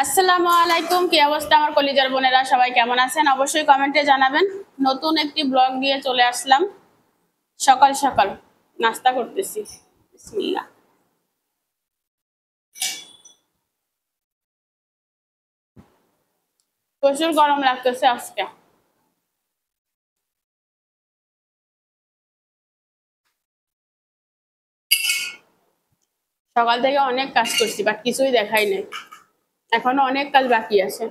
আসসালামু আলাইকুম। কি অবস্থা আমার কলিজার বোনেরা, সবাই কেমন আছেন? অবশ্যই কমেন্টে জানাবেন। নতুন একটি ব্লগ নিয়ে চলে আসলাম। সকাল সকাল নাস্তা করতেছি। বিসমিল্লাহ। প্রচুর গরম লাগতেছে আজকে। সকাল থেকে অনেক কাজ করছি, বাট কিছুই দেখাই নাই। এখনো অনেক কাজ বাকি আছে।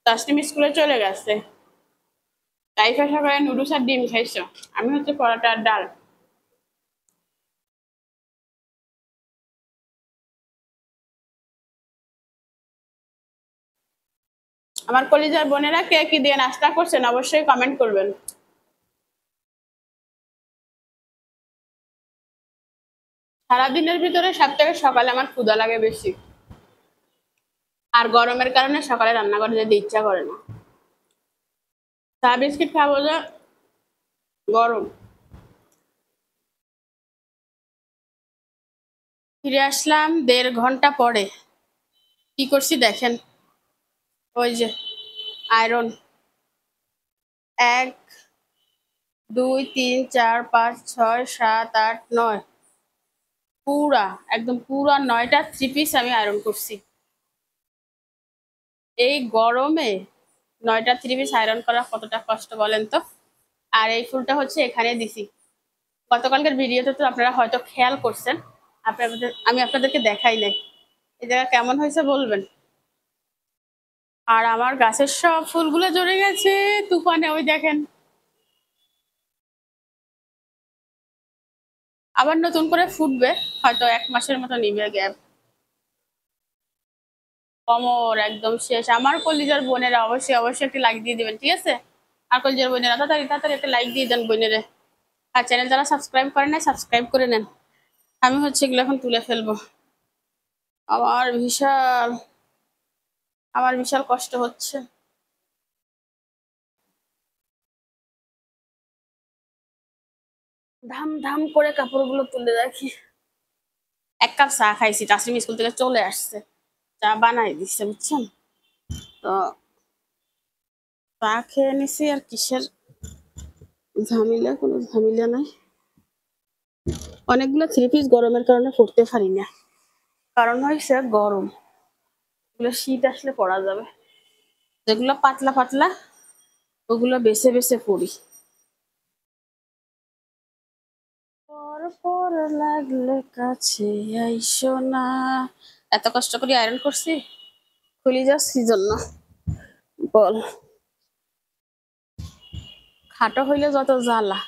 তাসনিম স্কুলে চলে গেছে। তাইফা সকালে নুডলস আর ডিম খাইছো, আমি হচ্ছে পরোটা আর ডাল। আমার কলিজার বোনেরা কে কি দিয়ে নাস্তা করছেন অবশ্যই কমেন্ট করবেন। সারাদিনের ভিতরে সব থেকে সকালে আমার ক্ষুধা লাগে বেশি। আর গরমের কারণে সকালে রান্না করে যেতে ইচ্ছা করে না। চা বিস্কিট খাবো যে গরম। ফিরে আসলাম 1.5 ঘন্টা পরে। কি করছি দেখেন, ওই যে আয়রন। 1 2 3 4 5 6 7 8 9, পুরা একদম পুরা 9টা 3 পিস আমি আয়রন করছি এই গরমে। 9টা 3 পিস আয়রন করা কতটা কষ্ট বলেন তো। আর এই ফুলটা হচ্ছে এখানে দিছি। গতকালকের ভিডিওতে তো আপনারা হয়তো খেয়াল করছেন, আমি আপনাদেরকে দেখাই নাই। এই জায়গা কেমন হয়েছে বলবেন। আর আমার গাছের সব ফুলগুলো ঝরে গেছে তুফানে, ওই দেখেন। আবার নতুন করে ফুটবে, হয়তো 1 মাসের মতো নিবে গ্যাপ। কমর একদম শেষ। আমার কলিজার বোনেরা অবশ্যই অবশ্যই একটি লাইক দিয়ে দিবেন, ঠিক আছে? আর কলিজার বোনেরা তাড়াতাড়ি তাড়াতাড়ি একটা লাইক দিয়ে দেন বোনেরে। আর চ্যানেল যারা সাবস্ক্রাইব করেন নাই সাবস্ক্রাইব করে নেন। আমি হচ্ছে এগুলো এখন তুলে ফেলবো। আমার বিশাল আমার বিশাল কষ্ট হচ্ছে। ধাম ধাম করে কাপড়গুলো তুলে রাখি। 1 কাপ চা খাইছি, তাসরিম স্কুল থেকে চলে আসছে, চা বানাই দিচ্ছে বুঝছেন তো। চা খেয়ে নিছি, আর কিসের ঝামেলা, কোনো ঝামেলা নাই। অনেকগুলো 3 পিস গরমের কারণে পরতে পারি না, কারণ হয়েছে গরম। এগুলো শীত আসলে পরা যাবে। যেগুলো পাতলা পাতলা ওগুলো বেছে বেছে পরি। পর পর লাগলে কাছে আইসো না। এত কষ্ট করে আয়রন করছি, খুলি যাচ্ছি জন্য বল। খাটো হইলে যত জ্বালা,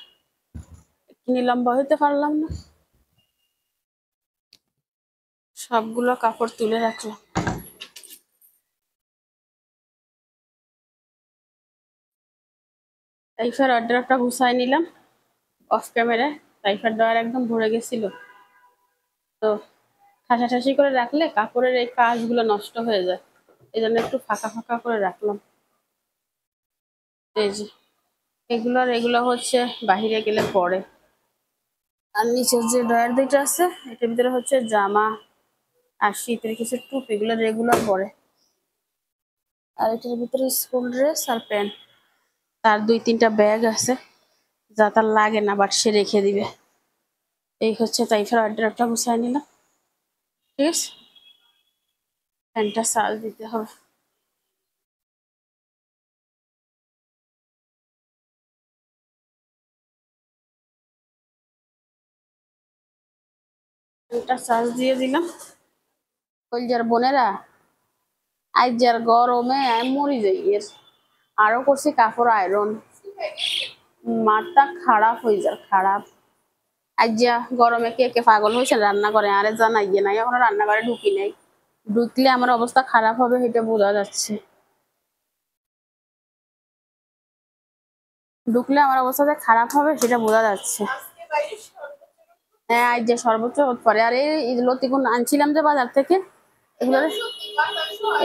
কিনে লম্বা হইতে পারলাম না। সবগুলো কাপড় তুলে রাখলাম। তাইফার অর্ডারটা গুছাই নিলাম অফ ক্যামেরায়। তাইফার ডয়ার একদম ভরে গেছিল, তো ঠাসাঠাসি করে রাখলে কাপড়ের এই কাজগুলো নষ্ট হয়ে যায়, এই জন্য একটু ফাঁকা ফাঁকা করে রাখলাম। এই যে এগুলো হচ্ছে বাহিরে গেলে পরে। আর নিচের যে ডয়ার দুইটা আছে, এটার ভিতরে হচ্ছে জামা আর শীতের কিছু টুপি, এগুলো রেগুলার পরে। আর এটার ভিতরে স্কুল ড্রেস আর প্যান্ট। তার 2-3টা ব্যাগ আছে, যা তার লাগে না বাট সে রেখে দিবে। এই হচ্ছে তাইফার অর্ডারটা গুছাই নিলাম, ঠিক আছে? ফ্যানটা চার্জ দিতে হবে। ফ্যানটা চার্জ দিয়ে দিলাম। কলজার বোনেরা, আজ যার গরমে আমি মরি যাই এর। আরো করছি কাপড় আয়রন, মাথা খারাপ হয়ে যায় খারাপ। আজ যা গরমে কে কে পাগল হয়েছে রান্না করে, আরে জানাই গিয়ে নাই, এখনো রান্নাঘরে ঢুকি নাই। ঢুকলে আমার অবস্থা খারাপ হবে, সেটা বোঝা যাচ্ছে। ঢুকলে আমার অবস্থা যে খারাপ হবে সেটা বোঝা যাচ্ছে। হ্যাঁ, আজ যে সর্বোচ্চ পরে। আর এই লতিগুন আনছিলাম যে বাজার থেকে, এগুলো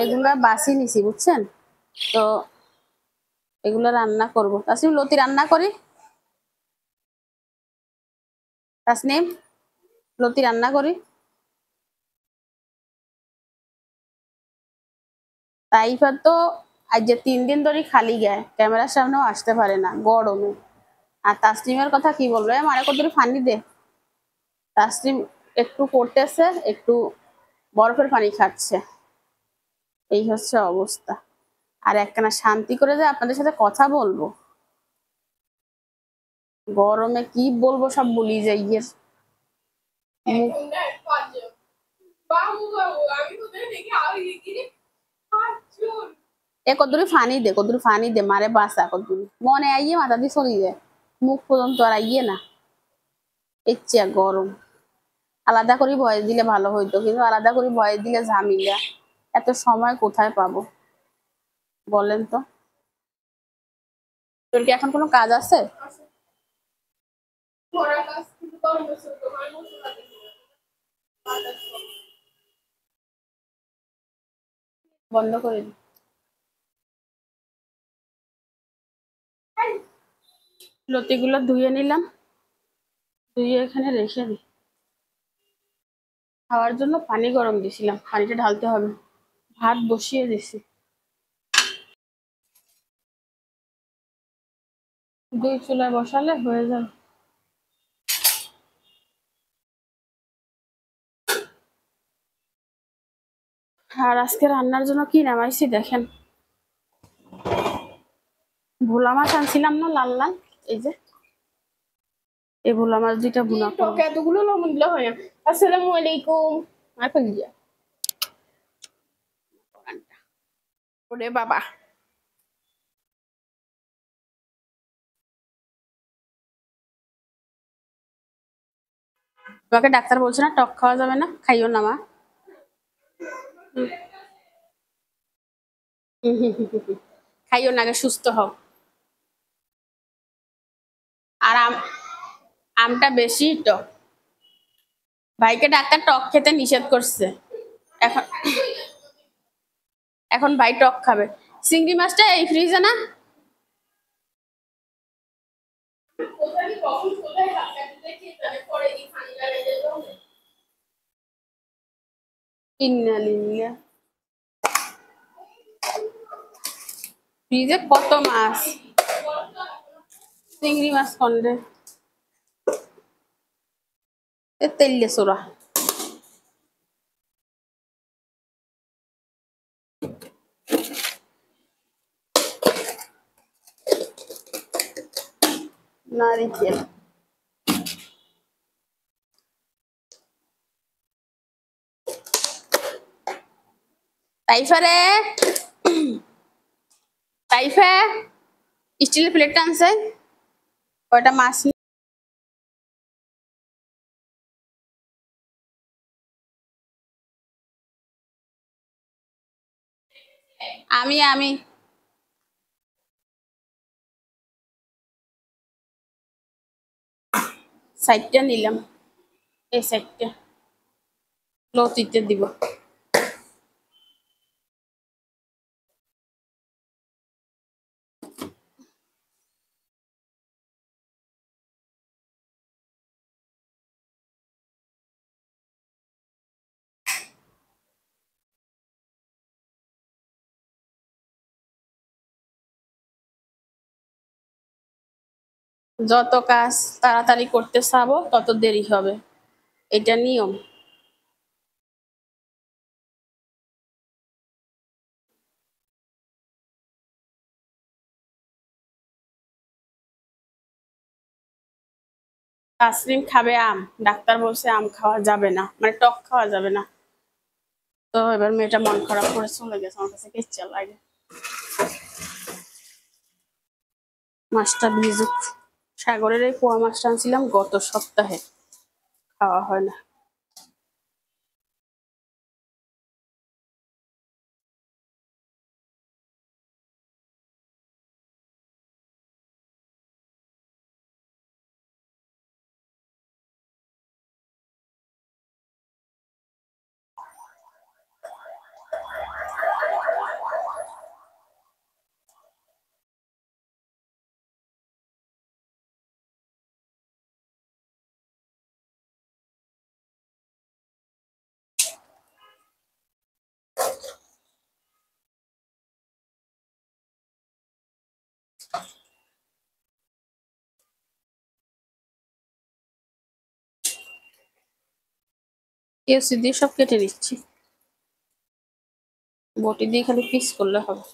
এগুলা বাসি নিছি বুঝছেন তো। এগুলো রান্না করবো, তাছাড়া লতি রান্না করি। তাসনিম, লতি রান্না করি। তাইফা তো আজ যে 3 দিন ধরে খালি গায়ে, ক্যামেরার সামনেও আসতে পারে না গরমে। আর তাসনিমের কথা কি বলবো, মারে কত পানি দে। তাসনিম একটু পড়তেছে, একটু বরফের পানি খাচ্ছে, এই হচ্ছে অবস্থা। আর একখানা শান্তি করে যে আপনাদের সাথে কথা বলবো, গরমে কি বলবো সব বলি যাই। এ কদ্দুরি ফানি দে মারে বাসা কদ্দুরি মনে আইয়ে মাথা দিয়ে চলি যায়, মুখ পর্যন্ত আর আইয়ে না। ইচ্ছা গরম আলাদা করে ভয়েস দিলে ভালো হইতো, কিন্তু আলাদা করে ভয়েস দিলে ঝামেলা, এত সময় কোথায় পাবো বলেন তো। তোর কি এখন কোনো কাজ আছে? বন্ধ করে দি। লতিগুলো ধুয়ে নিলাম, ধুয়ে এখানে রেখে দিই। খাওয়ার জন্য পানি গরম দিছিলাম, পানিটা ঢালতে হবে। ভাত বসিয়ে দিছি, 2 চুলায় বসালে হয়ে যাবে। আর আজকে রান্নার জন্য কি নামাইছি দেখেন, ভোলা মাছ আনছিলাম না, লাল লাল, এই যে এই ভোলা মাছ 2টা ভুনা করব। এতগুলো লবণ দিলে হয় না। আসসালামু আলাইকুম। আইফোন দিয়া ওরে বাবা, তোমাকে ডাক্তার বলছে না টক খাওয়া যাবে না, খাইও না মা। খাইও না, আগে সুস্থ হও। আর আমটা বেশি টক, ভাইকে ডাক্তার টক খেতে নিষেধ করছে। এখন এখন ভাই টক খাবে। চিংড়ি মাছটা এই ফ্রিজে না। ফ্রিজে কত মাছ, চিংড়ি মাছ কন্ডে তেললে সোরা। নারিকেল, তাইফা রে, তাইফা স্টিলের প্লেটটা আনছে, কয়টা মাছ আমি সাইডটা নিলাম, এই সাইডটা লতিতে দিব। যত কাজ তাড়াতাড়ি করতে চাবো তত দেরি হবে, এটা নিয়ম। তাসরিন খাবে আম, ডাক্তার বলছে আম খাওয়া যাবে না, মানে টক খাওয়া যাবে না। তো এবার মেয়েটা মন খারাপ করে চলে গেছে, আমার কাছে ইচ্ছা লাগে মাছটা ভিজুক। সাগরের এই পোয়া মাছটা আনছিলাম গত সপ্তাহে, খাওয়া হয় না। কেএফসি দিয়ে সব কেটে নিচ্ছি, বটি দিয়ে খালি পিস করলে হবে।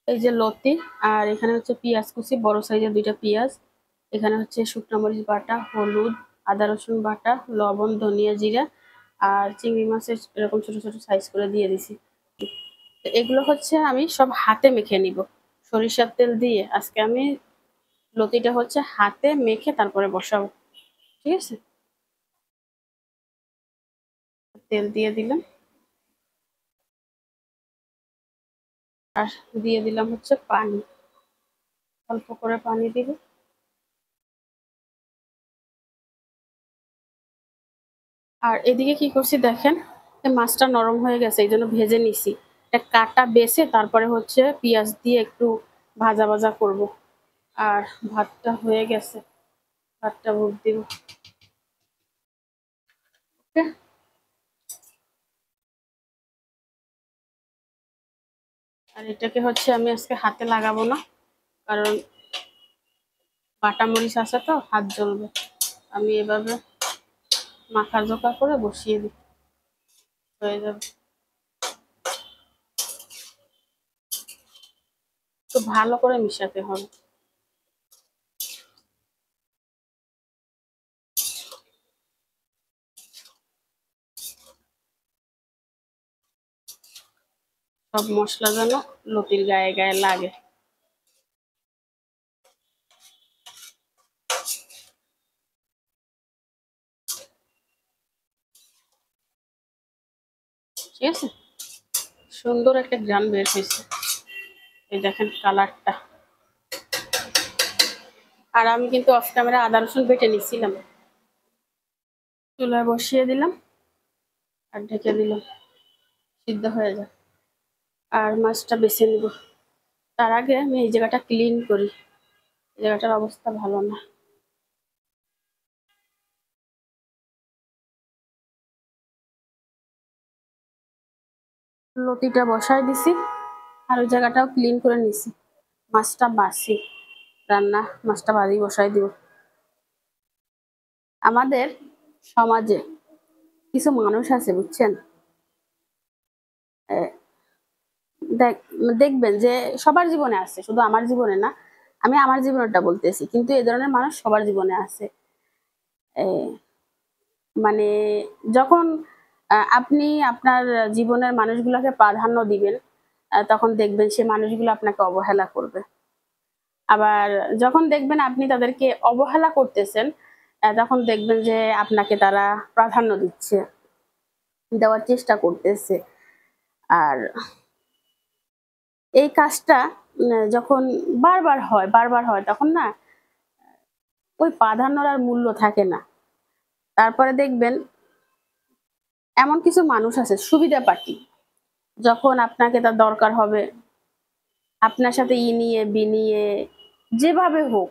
এই যে লতি, আর এখানে হচ্ছে পেঁয়াজ কুচি, বড় সাইজের 2টা পেঁয়াজ, এখানে হচ্ছে শুকনো মরিচ বাটা, হলুদ, আদা রসুন বাটা, লবণ, ধনিয়া, জিরা, আর চিংড়ি মাছের এরকম ছোট ছোট সাইজ করে দিয়ে দিছি। তো এগুলো হচ্ছে আমি সব হাতে মেখে নিব সরিষার তেল দিয়ে। আজকে আমি লতিটা হচ্ছে হাতে মেখে তারপরে বসাবো, ঠিক আছে। তেল দিয়ে দিলাম, আর দিয়ে দিলাম হচ্ছে পানি, অল্প করে পানি দিব। আর এদিকে কি করছি দেখেন, মাছটা নরম হয়ে গেছে, এই জন্য ভেজে নিছি। একটা কাটা বেছে তারপরে হচ্ছে পেঁয়াজ দিয়ে একটু ভাজা ভাজা করব। আর ভাতটা হয়ে গেছে, ভাতটা ভোগ দিব। ওকে। আর এটাকে হচ্ছে আমি আজকে হাতে লাগাবো না, কারণ বাটা মরিচ আছে তো হাত জ্বলবে। আমি এভাবে মাখা জোকা করে বসিয়ে দিই, হয়ে যাবে। তো ভালো করে মিশাতে হবে। সব মশলা যেন লতির গায়ে গায়ে লাগে। ঠিক আছে, সুন্দর একটা ঘ্রাণ বের হয়েছে, এই দেখেন কালারটা। আর আমি কিন্তু অফ ক্যামেরা আদা রসুন বেটে নিছিলাম। চুলায় বসিয়ে দিলাম আর ঢেকে দিলাম, সিদ্ধ হয়ে যায়। আর মাছটা বেছে নিব, তার আগে আমি এই জায়গাটা ক্লিন করি, এই জায়গাটার অবস্থা ভালো না। লতিটা বসাই দিছি, আর ওই জায়গাটাও ক্লিন করে নিছি। মাছটা বাছি, রান্না মাছটা বাজি বসাই দিব। আমাদের সমাজে কিছু মানুষ আছে বুঝছেন, দেখবেন যে সবার জীবনে আছে, শুধু আমার জীবনে না, আমি আমার জীবনটা বলতেছি, কিন্তু এই ধরনের মানুষ সবার জীবনে আছে। মানে যখন আপনি আপনার জীবনের মানুষগুলোকে প্রাধান্য দিবেন, তখন দেখবেন সে মানুষগুলো আপনাকে অবহেলা করবে। আবার যখন দেখবেন আপনি তাদেরকে অবহেলা করতেছেন, তখন দেখবেন যে আপনাকে তারা প্রাধান্য দিচ্ছে, দেওয়ার চেষ্টা করতেছে। আর এই কাজটা যখন বারবার হয় তখন না ওই প্রাধান্যর আর মূল্য থাকে না। তারপরে দেখবেন এমন কিছু মানুষ আছে সুবিধা পার্টি, যখন আপনাকে তার দরকার হবে আপনার সাথে নিয়ে বিনিয়ে যেভাবে হোক,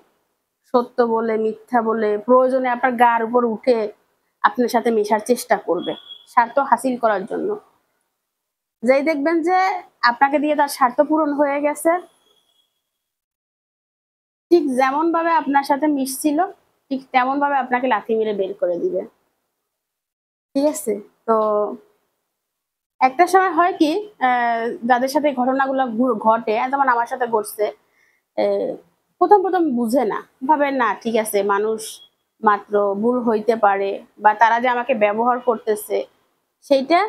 সত্য বলে মিথ্যা বলে, প্রয়োজনে আপনার গার উপর উঠে আপনার সাথে মেশার চেষ্টা করবে স্বার্থ হাসিল করার জন্য। যেই দেখবেন যে আপনাকে দিয়ে তার স্বার্থ পূরণ হয়ে গেছে, ঠিক যেমন ভাবে আপনার সাথে মিশছিল ঠিক তেমন ভাবে আপনাকে লাথি মেরে বের করে দিবে, ঠিক আছে। তো একটা সময় হয় কি, যাদের সাথে ঘটনাগুলো ঘটে, যেমন আমার সাথে ঘটছে, প্রথম প্রথম বুঝে না, ভাবে না ঠিক আছে মানুষ মাত্র, ভুল হইতে পারে, বা তারা যে আমাকে ব্যবহার করতেছে সেইটা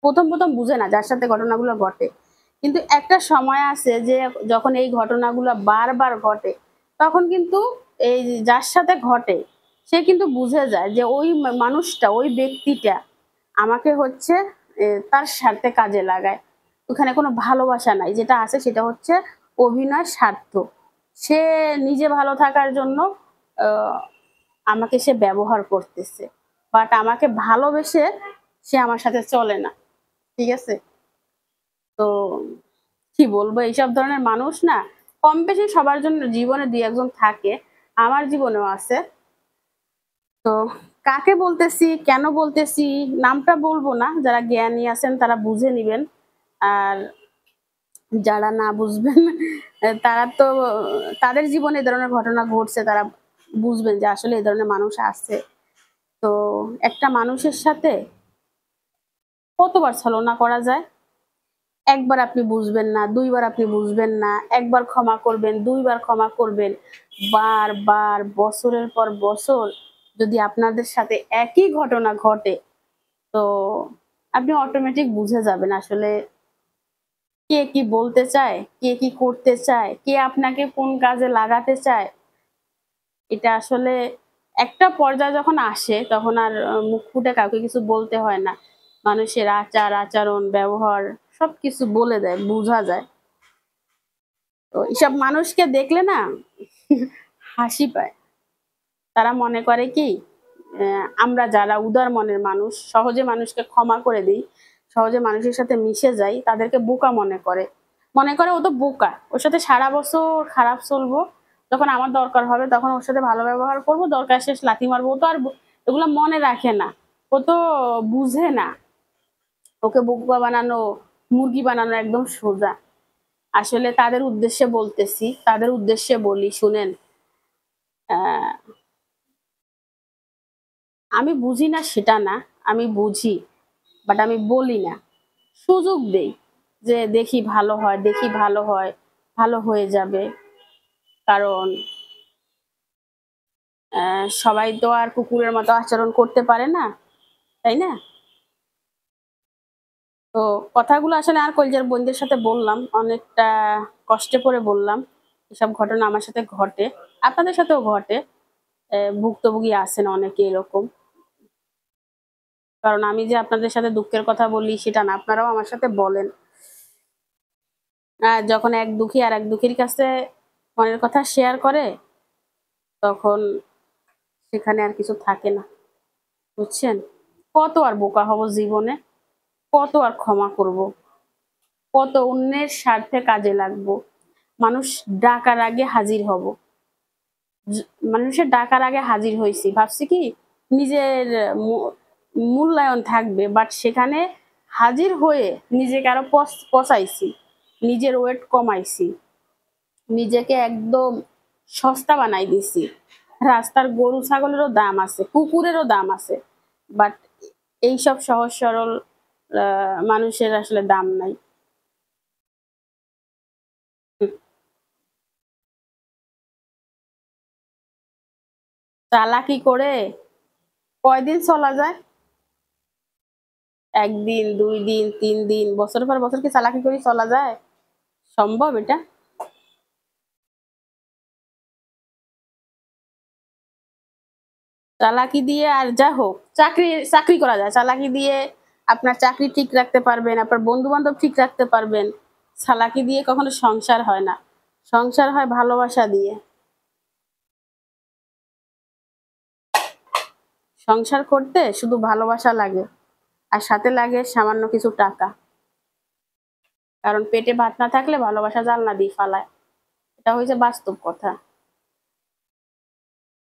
প্রথম প্রথম বুঝে না যার সাথে ঘটনাগুলো ঘটে। কিন্তু একটা সময় আছে যে যখন এই ঘটনাগুলো বারবার ঘটে, তখন কিন্তু এই যার সাথে ঘটে সে কিন্তু বুঝে যায় যে ওই মানুষটা, ওই ব্যক্তিটা আমাকে হচ্ছে তার স্বার্থে কাজে লাগায়। ওখানে কোনো ভালোবাসা নাই, যেটা আছে সেটা হচ্ছে অভিনয়, স্বার্থ। সে নিজে ভালো থাকার জন্য আমাকে সে ব্যবহার করতেছে। বাট আমাকে ভালোবেসে সে আমার সাথে চলে না। ঠিক আছে? তো কি বলবো, এইসব ধরনের মানুষ না কম বেশি সবার জন্য জীবনে দুই একজন থাকে, আমার জীবনেও আছে। তো কাকে বলতেছি, কেন বলতেছি, নামটা বলবো না, যারা জ্ঞানী আছেন তারা বুঝে নিবেন। আর যারা না বুঝবেন তারা তো, তাদের জীবনে এ ধরনের ঘটনা ঘটছে, তারা বুঝবেন যে আসলে এই ধরনের মানুষ আছে। তো একটা মানুষের সাথে কতবার ছলনা করা যায়? একবার আপনি বুঝবেন না, দুইবার আপনি বুঝবেন না, একবার ক্ষমা করবেন, দুইবার ক্ষমা করবেন, বারবার বছরের পর বছর যদি আপনাদের সাথে একই ঘটনা ঘটে, তো আপনি অটোমেটিক বুঝে যাবেন আসলে কে কি বলতে চায়, কে কি করতে চায়, কে আপনাকে কোন কাজে লাগাতে চায়। এটা আসলে একটা পর্যায়ে যখন আসে তখন আর মুখ ফুটে কাউকে কিছু বলতে হয় না। মানুষের আচার, আচরণ, ব্যবহার সবকিছু বলে দেয়, বুঝা যায়। তো এসব মানুষকে দেখলে না হাসি পায়। তারা মনে করে কি, আমরা যারা উদার মনের মানুষ, সহজে মানুষকে ক্ষমা করে দিই, সহজে মানুষের সাথে মিশে যাই, তাদেরকে বোকা মনে করে। মনে করে ও তো বোকা, ওর সাথে সারা বছর খারাপ চলবো, যখন আমার দরকার হবে তখন ওর সাথে ভালো ব্যবহার করব, দরকার শেষ লাথি মারবো। ও তো আর এগুলো মনে রাখে না, ও তো বুঝে না। ওকে বোকা বানানো, মুরগি বানানো একদম সোজা। আসলে তাদের উদ্দেশ্যে বলতেছি, তাদের উদ্দেশ্যে বলি, শুনেন। আহ আমি বুঝি না সেটা না, আমি বুঝি, বাট আমি বলি না, সুযোগ দেই যে দেখি ভালো হয়, দেখি ভালো হয়, ভালো হয়ে যাবে। কারণ সবাই তো আর কুকুরের মতো আচরণ করতে পারে না, তাই না? তো কথাগুলো আসলে আর কলজার বোনদের সাথে বললাম, অনেকটা কষ্টে পড়ে বললাম। এসব ঘটনা আমার সাথে ঘটে, আপনাদের সাথেও ঘটে। ভুক্তভোগী আছেন অনেকে এরকম। কারণ আমি যে আপনাদের সাথে দুঃখের কথা বলি সেটা না, আপনারাও আমার সাথে বলেন। যখন এক দুঃখী আর এক দুঃখীর কাছে মনের কথা শেয়ার করে, তখন সেখানে আর কিছু থাকে না, বুঝছেন? কত আর বোকা হব জীবনে, কত আর ক্ষমা করব, কত অন্যের স্বার্থে কাজে লাগবো। মানুষ ডাকার আগে হাজির হব, মানুষের ডাকার আগে হাজির হয়েছি, ভাবছি কি নিজের মূল্যায়ন থাকবে, বাট সেখানে হাজির হয়ে নিজেকে আরো পচাইছি, নিজের ওয়েট কমাইছি, নিজেকে একদম সস্তা বানাই দিছি। রাস্তার গরু ছাগলেরও দাম আছে, কুকুরেরও দাম আছে, বাট এইসব সহজ সরল মানুষের আসলে দাম নাই। চালাকি করে কয়দিন চলা যায়? একদিন, 2 দিন, 3 দিন, বছরের পর বছর কি চালাকি করে চলা যায়? সম্ভব এটা? চালাকি দিয়ে আর যা হোক, চাকরি চাকরি করা যায় চালাকি দিয়ে। আপনার চাকরি ঠিক রাখতে পারবেন, আপনার বন্ধু বান্ধব ঠিক রাখতে পারবেন। চালাকি দিয়ে কখনো সংসার হয় না, সংসার হয় ভালোবাসা দিয়ে। সংসার করতে শুধু ভালোবাসা লাগে, আর সাথে লাগে সামান্য কিছু টাকা। কারণ পেটে ভাত না থাকলে ভালোবাসা জানলা দিয়ে ফালায়, এটা হয়েছে বাস্তব কথা।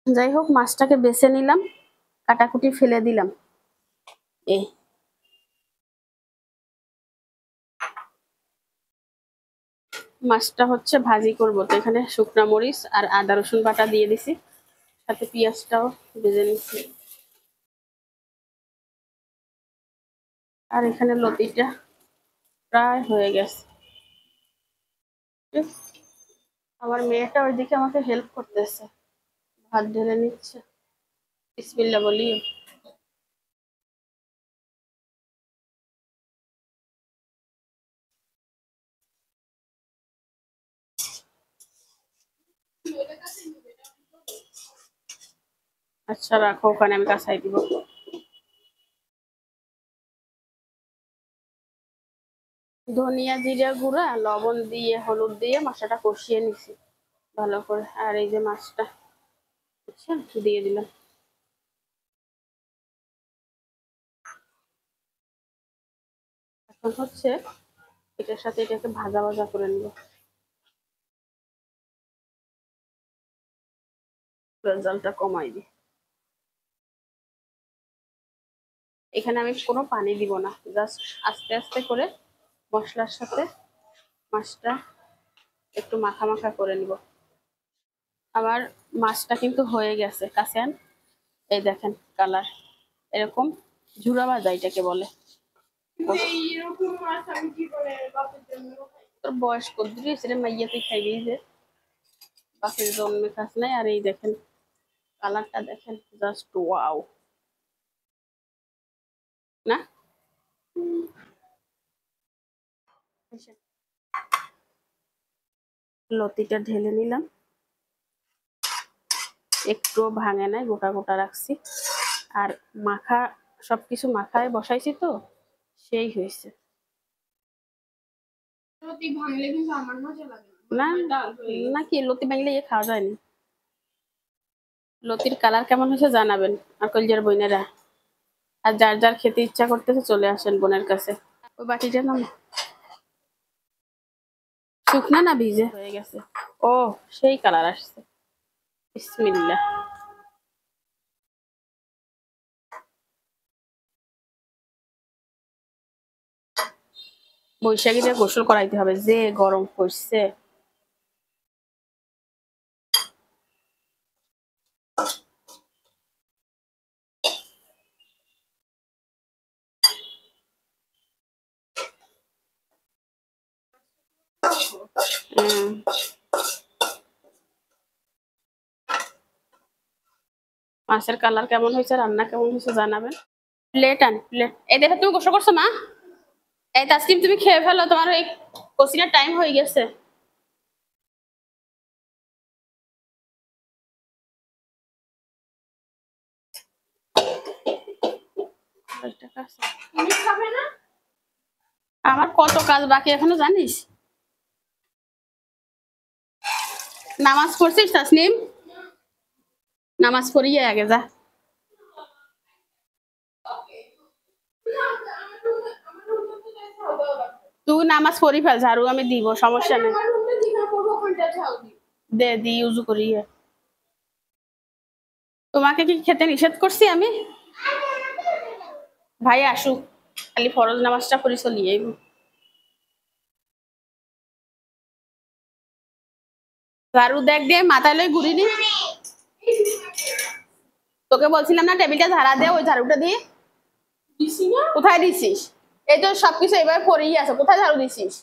যাই হোক, মাছটাকে বেছে নিলাম, কাটাকুটি ফেলে দিলাম। এ মাছটা হচ্ছে ভাজি করব, তো এখানে শুকনা মরিচ আর আদা রসুন বাটা দিয়ে দিছি, সাথে পেঁয়াজটাও ভেজে নিচ্ছি। আর এখানে লতিটা প্রায় হয়ে গেছে। আমার মেয়েটা ওইদিকে আমাকে হেল্প করতেছে, ভাত ঢেলে নিচ্ছে। বিসমিল্লাহ বলি। আচ্ছা রাখো ওখানে, আমি কাছাই দিব। ধনিয়া জিরা গুঁড়া, লবণ দিয়ে, হলুদ দিয়ে মশলাটা কষিয়ে নিছি ভালো করে। আর এই যে মাছটা, বুঝছেন, দিয়ে দিলাম। এখন হচ্ছে এটার সাথে এটাকে ভাজা ভাজা করে নিব। জালটা কমাই দিই। এখানে আমি কোনো পানি দিব না, জাস্ট আস্তে আস্তে করে মশলার সাথে মাছটা একটু মাখা মাখা করে নিব। আমার মাছটা কিন্তু হয়ে গেছে। কাছে এই দেখেন কালার এরকম ঝুরা ভাজা এটাকে বলে। তোর বয়স কত দিয়েছে রে মাইয়া, তুই খাইবি যে বাপের জন্মে খাস নাই। আর এই দেখেন কালারটা দেখেন, জাস্ট ওয়াও না? লতিটা ঢেলে নিলাম, একটু ভাঙে নাই, গোটা গোটা রাখছি। আর মাখা সবকিছু মাখায় বসাইছি তো সেই হয়েছে। না নাকি লতি ভাঙলে খাওয়া যায়নি। লতির কালার কেমন হয়েছে জানাবেন আর কলজার বইনেরা। আর যার যার খেতে ইচ্ছা করতেছে চলে আসেন বোনের কাছে। ওই বাটিটা নাম শুকনা না ভিজে হয়ে গেছে। ও সেই কালার আসছে। বিসমিল্লাহ। বৈশাখীতে গোসল করাইতে হবে, যে গরম পড়ছে। মাছের কালার কেমন হয়েছে, রান্না কেমন হয়েছে জানাবেন। প্লেট আন প্লেট। এই দেখো তুমি গোসল করছো মা? এই তাসলিম তুমি খেয়ে ফেলো, তোমার এই কোচিনের টাইম হয়ে গেছে। আমার কত কাজ বাকি এখনো জানিস। নামাজ পড়ছিস তাসলিম? নামাজ পড়িয়ে আগে যা। তুই নামাজ পড়ি ফেল, ঝাড়ু আমি দিব, সমস্যা নেই। দে দি ইউজু করিয়ে। তোমাকে কি খেতে নিষেধ করছি আমি? ভাই আসুক, খালি ফরজ নামাজটা পড়ি চলিয়ে। ঝাড়ু দেখ দিয়ে মাথায় লই ঘুরিনি। তোকে বলছিলাম না টেবিলটা ঝাড়া দে, ওই ঝাড়ুটা দিয়ে। কোথায় দিছিস? এই তো সবকিছু এবার পড়েই আছে, কোথায় ঝাড়ু দিছিস?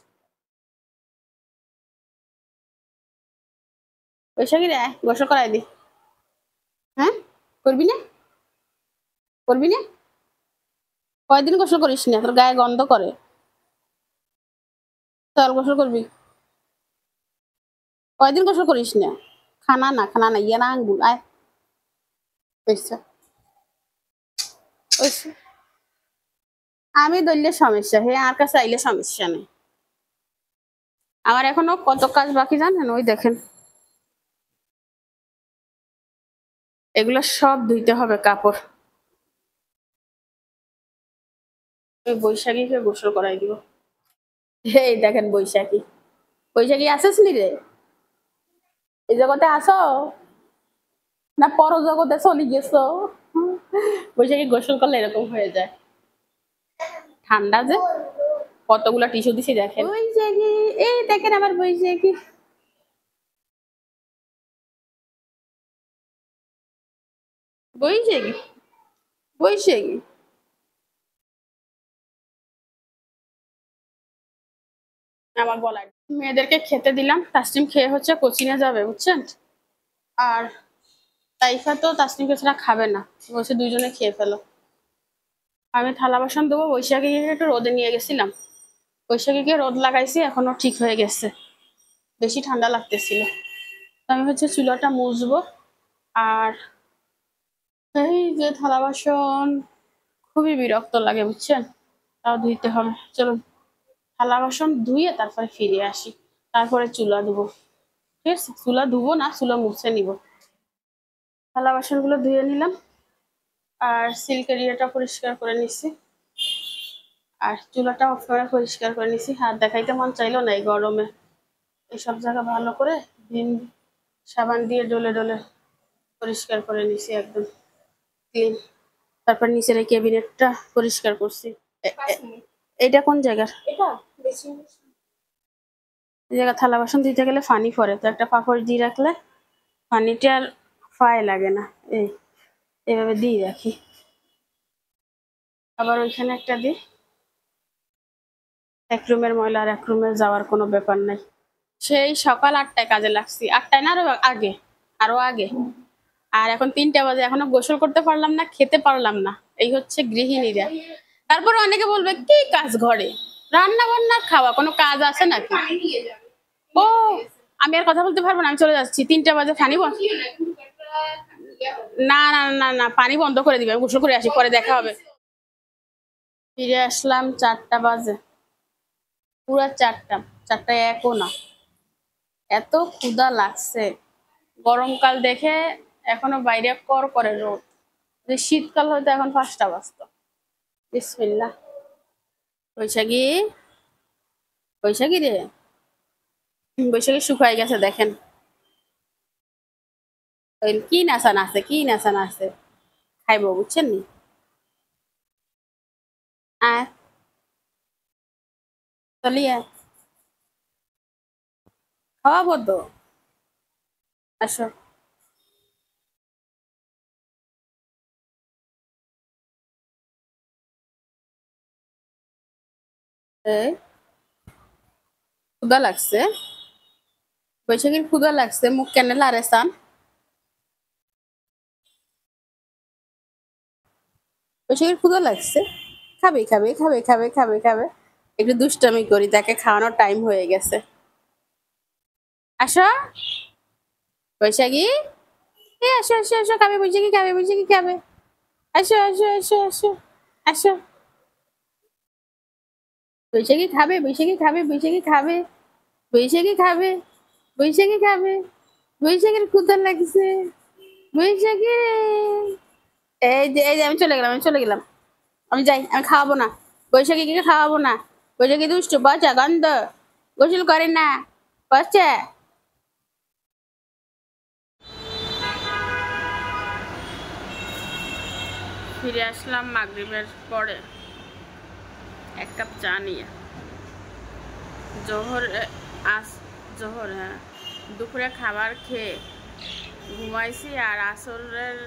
বৈশাখী রে গোসল করাই দি। হ্যাঁ করবি না? করবি না? কয়দিন গোসল করিস না, তোর গায়ে গন্ধ করে। চল গোসল করবি। কয়দিন গোসল করিস না? খানা না খানা না ইয়ে না আঙ্গুল আয়। আমি ধরলে সমস্যা, হে আর কাছে আইলে সমস্যা নেই। আমার এখনো কত কাজ বাকি জানেন, ওই দেখেন এগুলো সব ধুইতে হবে কাপড়। ওই বৈশাখীকে গোসল করাই দিব। এই দেখেন বৈশাখী। বৈশাখী আসিস নি রে? এই জগতে আসো না পর জগতে চলে গেছো? বৈশাখী গোসল করলে এরকম হয়ে যায়। ঠান্ডা যে, কতগুলা টিস্যু দিছি দেখেন। বৈশাখী, এই দেখেন আমার বৈশাখী। বৈশাখী বৈশাখী আমার গলায়। মেয়েদেরকে খেতে দিলাম, তাসনিম খেয়ে হচ্ছে কোচিনে যাবে বুঝছেন। আর তাইফা তো তাসনিমকে ছাড়া খাবে না, বলছে দুইজনে খেয়ে ফেলো। আমি থালা বাসন দেবো। বৈশাখীকে একটু রোদে নিয়ে গেছিলাম, বৈশাখীকে রোদ লাগাইছি, এখনো ঠিক হয়ে গেছে, বেশি ঠান্ডা লাগতেছিল। আমি হচ্ছে চুলাটা মুছবো। আর এই যে থালা বাসন খুবই বিরক্ত লাগে বুঝছেন, তাও ধুইতে হবে। চলুন থালা বাসন ধুয়ে তারপরে ফিরে আসি, তারপরে চুলা ধুবো। ঠিক আছে, চুলা ধুবো না, চুলা মুছে নিব। থালা বাসন গুলো ধুয়ে নিলাম আর সিল্কের ইয়েটা পরিষ্কার করে নিচ্ছি। আর চুলাটা অফ করে পরিষ্কার করে নিছি। হাত দেখাইতে মন চাইলো না এই গরমে। এইসব জায়গা ভালো করে ভিম সাবান দিয়ে ডলে ডলে পরিষ্কার করে নিছি একদম ক্লিন। তারপর নিচের এই ক্যাবিনেটটা পরিষ্কার করছি। এইটা কোন জায়গার? এই জায়গা থালা বাসন ধুইতে গেলে পানি পড়ে, তো একটা পাপড় দিয়ে রাখলে পানিটা আর পায়ে লাগে না। এইভাবে দিয়ে রাখি। আবার ওইখানে একটা দিই। এক রুমের ময়লা আর এক রুমে যাওয়ার কোনো ব্যাপার নাই। সেই সকাল 8টায় কাজে লাগছি, 8টায় না আরো আগে। আর এখন 3টা বাজে, এখনো গোসল করতে পারলাম না, খেতে পারলাম না। এই হচ্ছে গৃহিণীরা। তারপরে অনেকে বলবে কি কাজ ঘরে, রান্না বান্না খাওয়া কোনো কাজ আছে নাকি? ও আমি আর কথা বলতে পারবো না, আমি চলে যাচ্ছি। 3টা বাজে পানি বন্ধ। না না না না, পানি বন্ধ করে দিবে, আমি গোসল করে আসি, পরে দেখা হবে। ফিরে আসলাম 4টা বাজে, পুরা 4টা একও না। এত ক্ষুধা লাগছে, গরমকাল দেখে এখনো বাইরে কর করে রোদ, যদি শীতকাল হয়তো এখন 5টা বাজতো। বিসমিল্লাহ। বৈশাখী, বৈশাখী রে, বৈশাখী শুকাই গেছে দেখেন। কি নাচা নাচে, কি নাচা নাচে, খাইবো বুঝছেন নি? আয় চলিয়ে খাওয়াবো তো, আসো। এই ক্ষুধা লাগছে, বৈশাখীর ক্ষুধা লাগছে, মুখ কেন লারে চান? বৈশাখীর ক্ষুধা লাগছে, খাবে খাবে খাবে খাবে খাবে খাবে। একটু দুষ্টামি করি, তাকে খাওয়ানোর টাইম হয়ে গেছে। আসো বৈশাখী, আসো আসো আসো, খাবে বৈশাখী, খাবে বৈশাখী, খাবে। আসো আসো আসো আসো আসো, বৈশাখী খাবে, বৈশাখী খাবে, বৈশাখী খাবে, বৈশাখী খাবে, বৈশাখী খাবে। বৈশাখীর ক্ষুধা লাগছে, বৈশাখী। এই যে আমি চলে গেলাম, আমি চলে গেলাম, আমি যাই, আমি খাওয়াবো না বৈশাখীকে, খাওয়াবো না। বৈশাখী দুষ্টু, বাচ্চা গন্ধ, গোসল করে না, বাচ্চা। ফিরে আসলাম মাগরিবের পরে 1 কাপ চা নিয়ে। জোহর হ্যাঁ, দুপুরে খাবার খেয়ে ঘুমাইছি। আর আসরের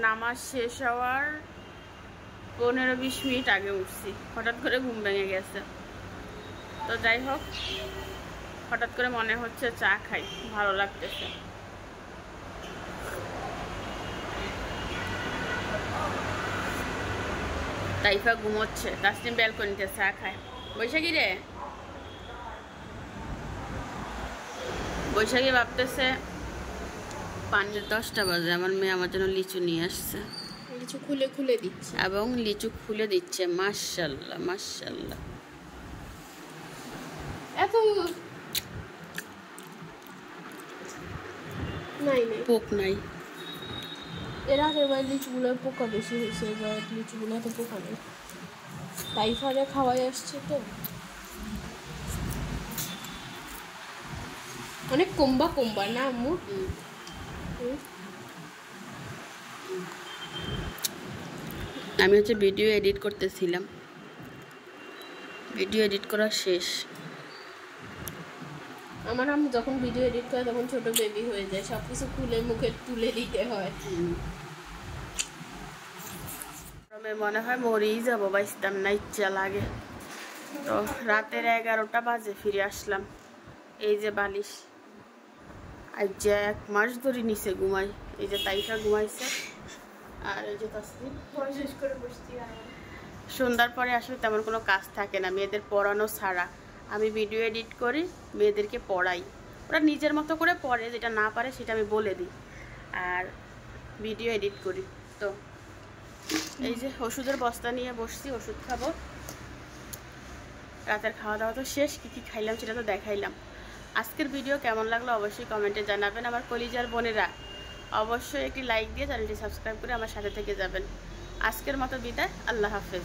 নামাজ শেষ হওয়ার 15-20 মিনিট আগে উঠছি, হঠাৎ করে ঘুম ভেঙে গেছে। তো যাই হোক, হঠাৎ করে মনে হচ্ছে চা খাই, ভালো লাগতেছে। তাইফা ঘুমোচ্ছে, তাসনিম ব্যালকনিতে চা খায়। বৈশাখী রে, বৈশাখী ভাবতেছে 10টা বাজে, আমার মেয়ে আমার জন্য লিচু নিয়ে আসছে, লিচু খুলে খুলে দিচ্ছে, এবং লিচু খুলে দিচ্ছে। মাশাআল্লাহ মাশাআল্লাহ। এত নাই নাই, পোক নাই। এর আগের বার লিচুগুলোর পোকা বেশি হয়েছে, এবার লিচুগুলো এত পোকা নেই। তাইফারে খাওয়াই আসছে তো, অনেক কম্বা কম্বা না আম্মু? আমি হচ্ছে ভিডিও এডিট করতেছিলাম, ভিডিও এডিট করা শেষ। আমার আম্মু যখন ভিডিও এডিট করে তখন ছোট বেবি হয়ে যায়, সব কিছু খুলে মুখে তুলে দিতে হয়। মনে হয় মরেই যাবো, বাঁচতাম না, ইচ্ছা লাগে। তো রাতের 11টা বাজে ফিরে আসলাম। এই যে বালিশ, আজ যে 1 মাস ধরে নিচে ঘুমাই। এই যে তাইফা ঘুমাইছে, আর এই যে তাসনিম শেষ করে বসছি। সন্ধ্যার পরে আসলে তেমন কোনো কাজ থাকে না, মেয়েদের পড়ানো ছাড়া। আমি ভিডিও এডিট করি, মেয়েদেরকে পড়াই, ওরা নিজের মতো করে পড়ে, যেটা না পারে সেটা আমি বলে দিই, আর ভিডিও এডিট করি। তো এই যে ওষুধের বস্তা নিয়ে বসছি, ওষুধ খাবো। রাতের খাওয়া দাওয়া তো শেষ, কী কী খাইলাম সেটা তো দেখাইলাম। আজকের ভিডিও কেমন লাগলো অবশ্যই কমেন্টে জানাবেন। আমার কলিজার বোনেরা অবশ্যই একটি লাইক দিয়ে চ্যানেলটি সাবস্ক্রাইব করে আমার সাথে থেকে যাবেন। আজকের মতো বিদায়, আল্লাহ হাফেজ।